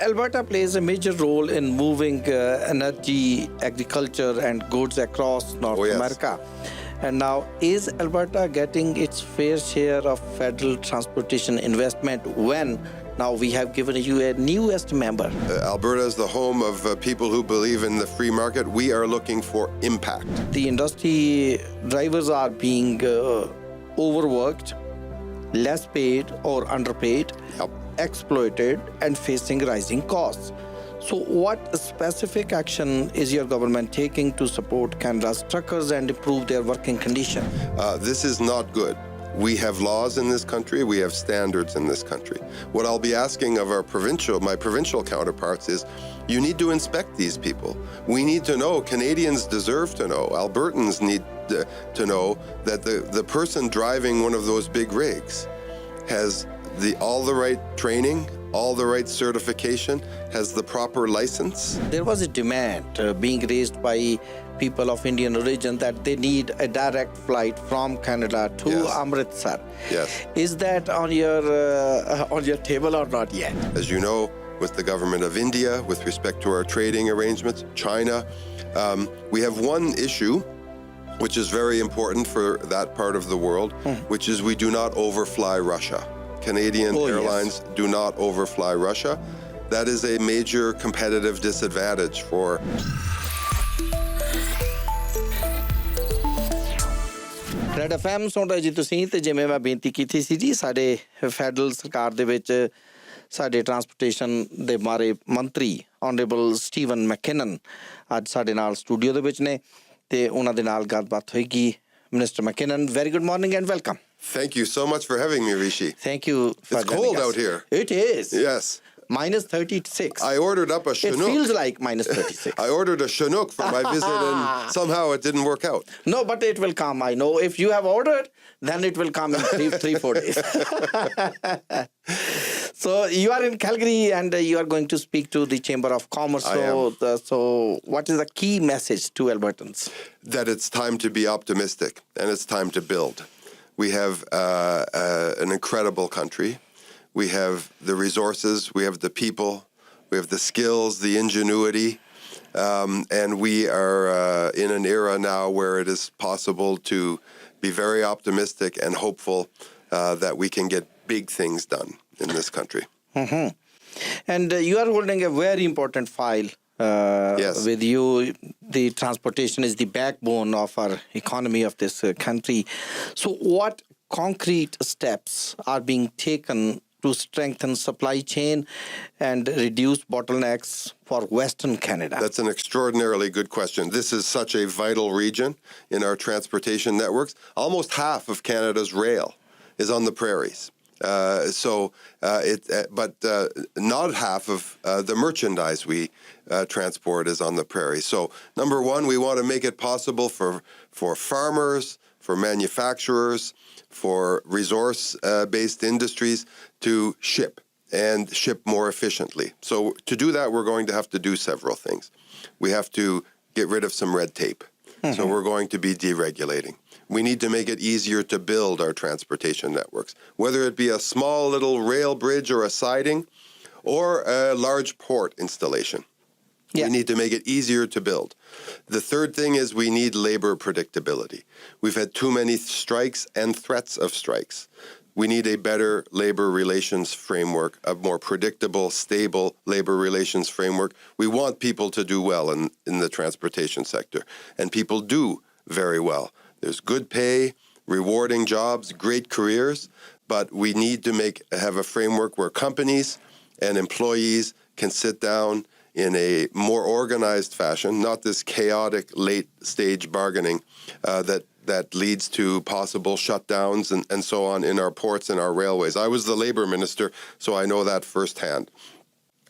Alberta plays a major role in moving energy, agriculture, and goods across North America. And now, is Alberta getting its fair share of federal transportation investment when now we have given you a newest member? Alberta is the home of people who believe in the free market. We are looking for impact. The industry drivers are being overworked, less paid or underpaid, exploited, and facing rising costs. So what specific action is your government taking to support Canada's truckers and improve their working condition? This is not good. We have laws in this country. We have standards in this country. What I'll be asking of my provincial counterparts is, you need to inspect these people. We need to know, Canadians deserve to know, Albertans need to know that the person driving one of those big rigs has all the right training, all the right certification, has the proper license. There was a demand being raised by people of Indian origin that they need a direct flight from Canada to Amritsar. Yes. Is that on your table or not yet? As you know, with the government of India, with respect to our trading arrangements, China, we have one issue which is very important for that part of the world, which is we do not overfly Russia. Canadian airlines do not overfly Russia. That is a major competitive disadvantage for Red FM ਸੁਣ ਰਹੇ ਜੀ ਤੁਸੀਂ ਤੇ ਜਿਵੇਂ ਮੈਂ ਬੇਨਤੀ ਕੀਤੀ ਸੀ ਜੀ ਸਾਡੇ ਫੈਡਰਲ ਸਰਕਾਰ ਦੇ ਵਿੱਚ ਸਾਡੇ ਟਰਾਂਸਪੋਰਟੇਸ਼ਨ ਦੇ ਬਾਰੇ ਮੰਤਰੀ Honourable Steven MacKinnon ਅੱਜ ਸਾਡੇ ਨਾਲ ਸਟੂਡੀਓ ਦੇ ਵਿੱਚ ਨੇ ਤੇ ਉਹਨਾਂ ਦੇ ਨਾਲ ਗੱਲਬਾਤ ਹੋਏਗੀ Minister MacKinnon, very good morning and welcome. Thank you so much for having me, Rishi. Thank you for It's cold out here. It is. Yes. Minus 36. I ordered up a Chinook. It feels like minus 36. I ordered a Chinook for my visit and somehow it didn't work out. No, but it will come. I know. If you have ordered, then it will come in 3-4 days. So you are in Calgary and you are going to speak to the Chamber of Commerce. So what is the key message to Albertans? That it's time to be optimistic and it's time to build. We have an incredible country. We have the resources, we have the people, we have the skills, the ingenuity, and we are in an era now where it is possible to be very optimistic and hopeful that we can get big things done in this country. Mm-hmm. And you are holding a very important file with you. The transportation is the backbone of our economy of this country. So what concrete steps are being taken to strengthen supply chain and reduce bottlenecks for Western Canada? That's an extraordinarily good question. This is such a vital region in our transportation networks. Almost half of Canada's rail is on the prairies. But not half of the merchandise we transport is on the prairie. So, number one, we want to make it possible for farmers, for manufacturers, for resource-based industries to ship and ship more efficiently. So to do that, we're going to have to do several things. We have to get rid of some red tape. So we're going to be deregulating. We need to make it easier to build our transportation networks, whether it be a small little rail bridge or a siding or a large port installation. We need to make it easier to build. The third thing is we need labor predictability. We've had too many strikes and threats of strikes. We need a better labor relations framework, a more predictable, stable labor relations framework. We want people to do well in the transportation sector, and people do very well. There's good pay, rewarding jobs, great careers, but we need to have a framework where companies and employees can sit down in a more organized fashion, not this chaotic late-stage bargaining that leads to possible shutdowns and so on in our ports and our railways. I was the labor minister, so I know that firsthand.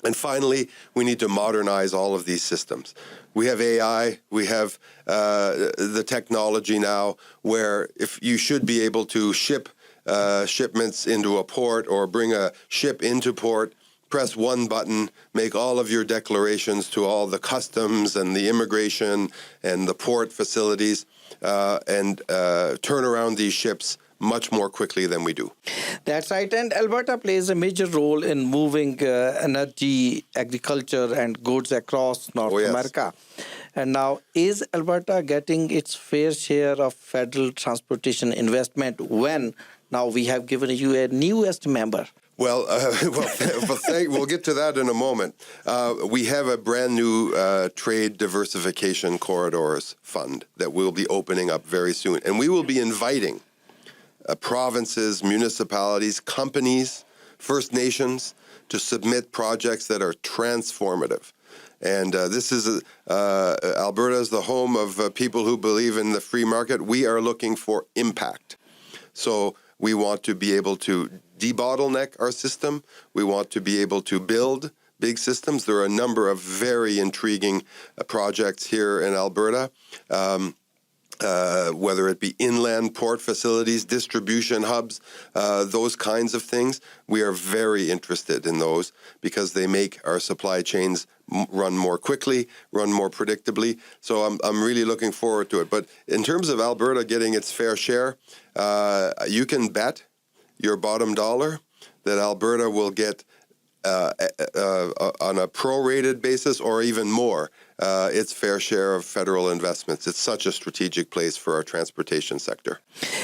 And finally, we need to modernize all of these systems. We have AI, we have the technology now where if you should be able to ship shipments into a port or bring a ship into port, press one button, make all of your declarations to all the customs and the immigration and the port facilities, and turn around these ships much more quickly than we do. That's right. And Alberta plays a major role in moving energy, agriculture, and goods across North America. And now, is Alberta getting its fair share of federal transportation investment when now we have given you a newest member? Well, we'll get to that in a moment. We have a brand new trade diversification corridors fund that will be opening up very soon. And we will be inviting provinces, municipalities, companies, First Nations to submit projects that are transformative. And this is Alberta is the home of people who believe in the free market. We are looking for impact. So we want to be able to debottleneck our system. We want to be able to build big systems. There are a number of very intriguing projects here in Alberta, whether it be inland port facilities, distribution hubs, those kinds of things. We are very interested in those because they make our supply chains run more quickly, run more predictably. So I'm really looking forward to it. But in terms of Alberta getting its fair share, you can bet your bottom dollar that Alberta will get on a prorated basis or even more its fair share of federal investments. It's such a strategic place for our transportation sector.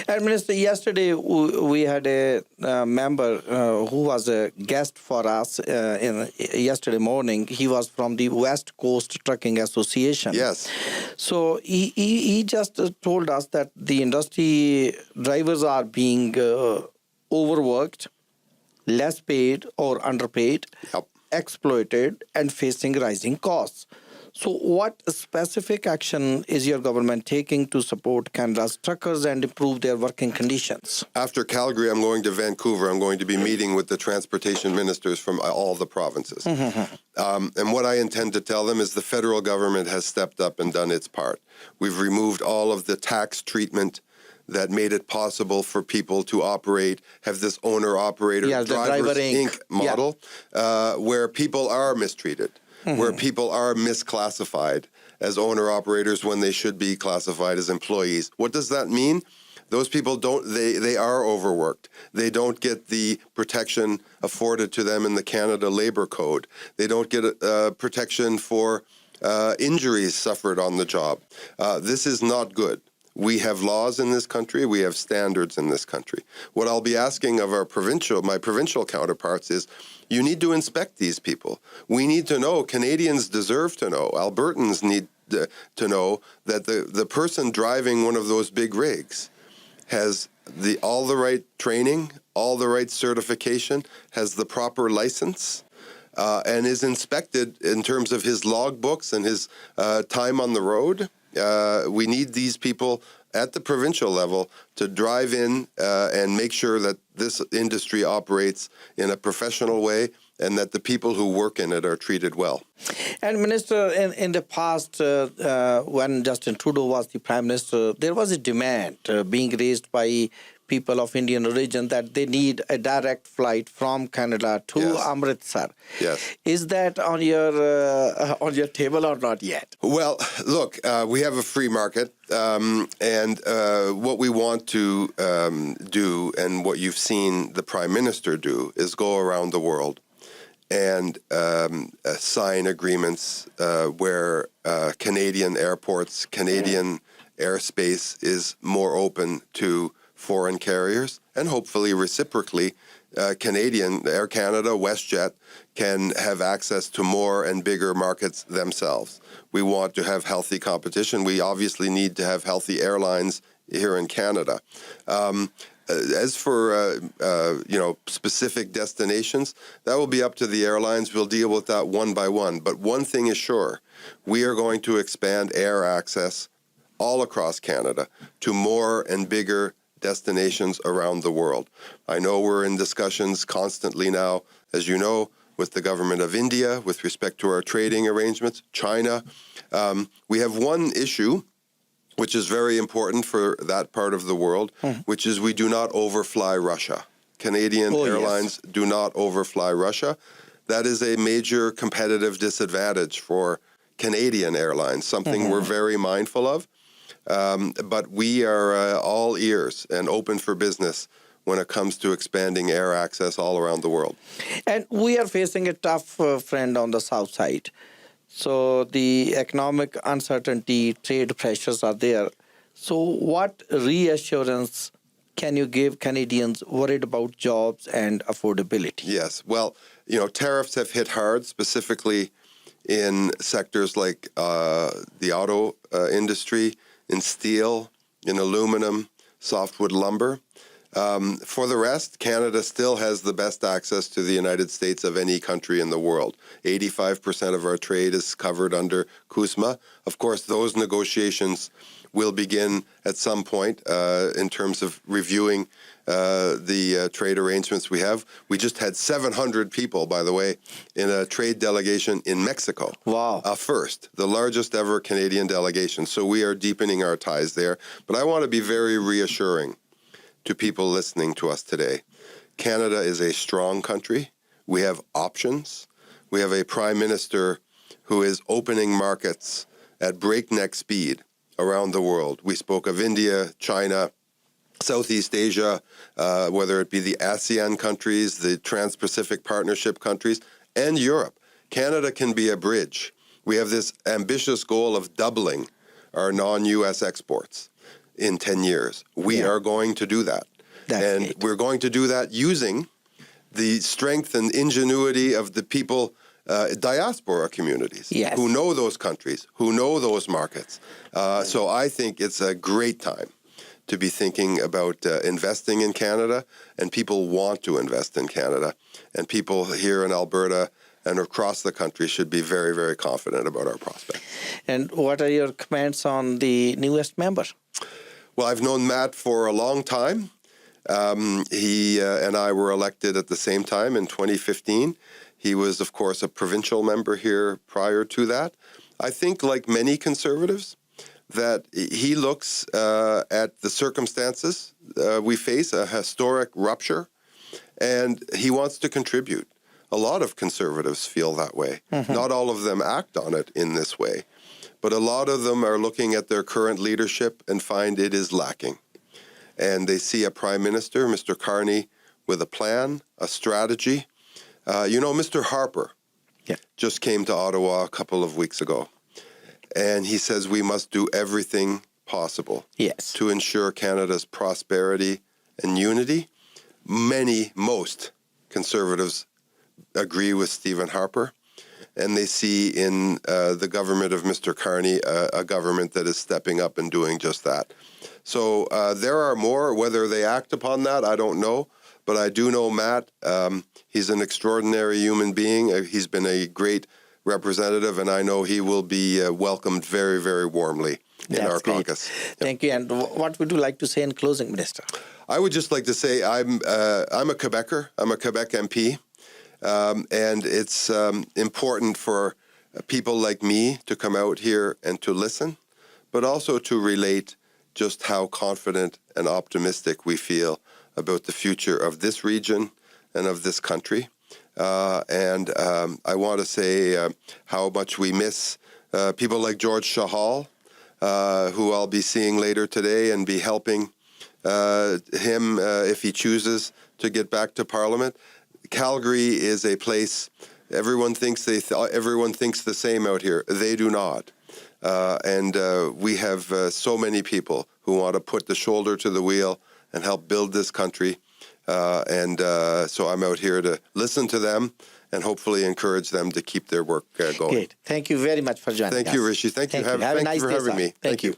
And Minister, yesterday we had a member who was a guest for us yesterday morning. He was from the West Coast Trucking Association. Yes. So he just told us that the industry drivers are being overworked, less paid or underpaid, exploited, and facing rising costs. So what specific action is your government taking to support Canada's truckers and improve their working conditions? After Calgary, I'm going to Vancouver. I'm going to be meeting with the transportation ministers from all the provinces. And what I intend to tell them is the federal government has stepped up and done its part. We've removed all of the tax treatment that made it possible for people to operate, have this owner-operator, Drivers Inc. model, where people are mistreated, where people are misclassified as owner-operators when they should be classified as employees. What does that mean? Those people they are overworked. They don't get the protection afforded to them in the Canada Labour Code. They don't get protection for injuries suffered on the job. This is not good. We have laws in this country. We have standards in this country. What I'll be asking of my provincial counterparts is, you need to inspect these people. We need to know, Canadians deserve to know, Albertans need to know that the person driving one of those big rigs has all the right training, all the right certification, has the proper license, and is inspected in terms of his logbooks and his time on the road. We need these people at the provincial level to drive in and make sure that this industry operates in a professional way and that the people who work in it are treated well. And Minister, in the past, when Justin Trudeau was the Prime Minister, there was a demand being raised by people of Indian origin that they need a direct flight from Canada to Amritsar. Yes. Is that on your table or not yet? Well, look, we have a free market, and what we want to do, and what you've seen the Prime Minister do, is go around the world and sign agreements where Canadian airports, Canadian airspace is more open to foreign carriers, and hopefully reciprocally, Canadian, Air Canada, WestJet can have access to more and bigger markets themselves. We want to have healthy competition. We obviously need to have healthy airlines here in Canada. As for specific destinations, that will be up to the airlines. We'll deal with that one by one. But one thing is sure, we are going to expand air access all across Canada to more and bigger destinations around the world. I know we're in discussions constantly now, as you know, with the government of India with respect to our trading arrangements, China. We have one issue which is very important for that part of the world, which is we do not overfly Russia. Canadian airlines do not overfly Russia. That is a major competitive disadvantage for Canadian airlines, something we're very mindful of. But we are all ears and open for business when it comes to expanding air access all around the world. And we are facing a tough friend on the south side. So the economic uncertainty, trade pressures are there. So what reassurance can you give Canadians worried about jobs and affordability? Yes. Well, tariffs have hit hard, specifically in sectors like the auto industry, in steel, in aluminum, softwood lumber. For the rest, Canada still has the best access to the United States of any country in the world. 85% of our trade is covered under CUSMA. Of course, those negotiations will begin at some point in terms of reviewing the trade arrangements we have. We just had 700 people, by the way, in a trade delegation in Mexico. Wow. First, the largest ever Canadian delegation. So we are deepening our ties there. But I want to be very reassuring to people listening to us today. Canada is a strong country. We have options. We have a prime minister who is opening markets at breakneck speed around the world. We spoke of India, China, Southeast Asia, whether it be the ASEAN countries, the Trans-Pacific Partnership countries, and Europe. Canada can be a bridge. We have this ambitious goal of doubling our non-U.S. exports in 10 years. We are going to do that. We're going to do that using the strength and ingenuity of the people, diaspora communities, who know those countries, who know those markets. So I think it's a great time to be thinking about investing in Canada, and people want to invest in Canada. And people here in Alberta and across the country should be very, very confident about our prospects. And what are your comments on the newest member? Well, I've known Matt for a long time. He and I were elected at the same time in 2015. He was, of course, a provincial member here prior to that. I think, like many Conservatives, that he looks at the circumstances we face, a historic rupture, and he wants to contribute. A lot of Conservatives feel that way. Not all of them act on it in this way. But a lot of them are looking at their current leadership and find it is lacking. And they see a prime minister, Mr. Carney, with a plan, a strategy. Mr. Harper just came to Ottawa a couple of weeks ago. And he says we must do everything possible to ensure Canada's prosperity and unity. Most Conservatives agree with Stephen Harper. And they see in the government of Mr. Carney a government that is stepping up and doing just that. So there are more. Whether they act upon that, I don't know. But I do know Matt. He's an extraordinary human being. He's been a great representative, and I know he will be welcomed very, very warmly in our caucus. Thank you. And what would you like to say in closing, Minister? I would just like to say I'm a Quebecer. I'm a Quebec MP. And it's important for people like me to come out here and to listen, but also to relate just how confident and optimistic we feel about the future of this region and of this country. And I want to say how much we miss people like George Shahal, who I'll be seeing later today and be helping him if he chooses to get back to Parliament. Calgary is a place everyone thinks everyone thinks the same out here. They do not, and we have so many people who want to put the shoulder to the wheel and help build this country. So I'm out here to listen to them and hopefully encourage them to keep their work going. Great. Thank you very much for joining us. Thank you, Rishi. Thank you. Have a nice day, for having me. Thank you.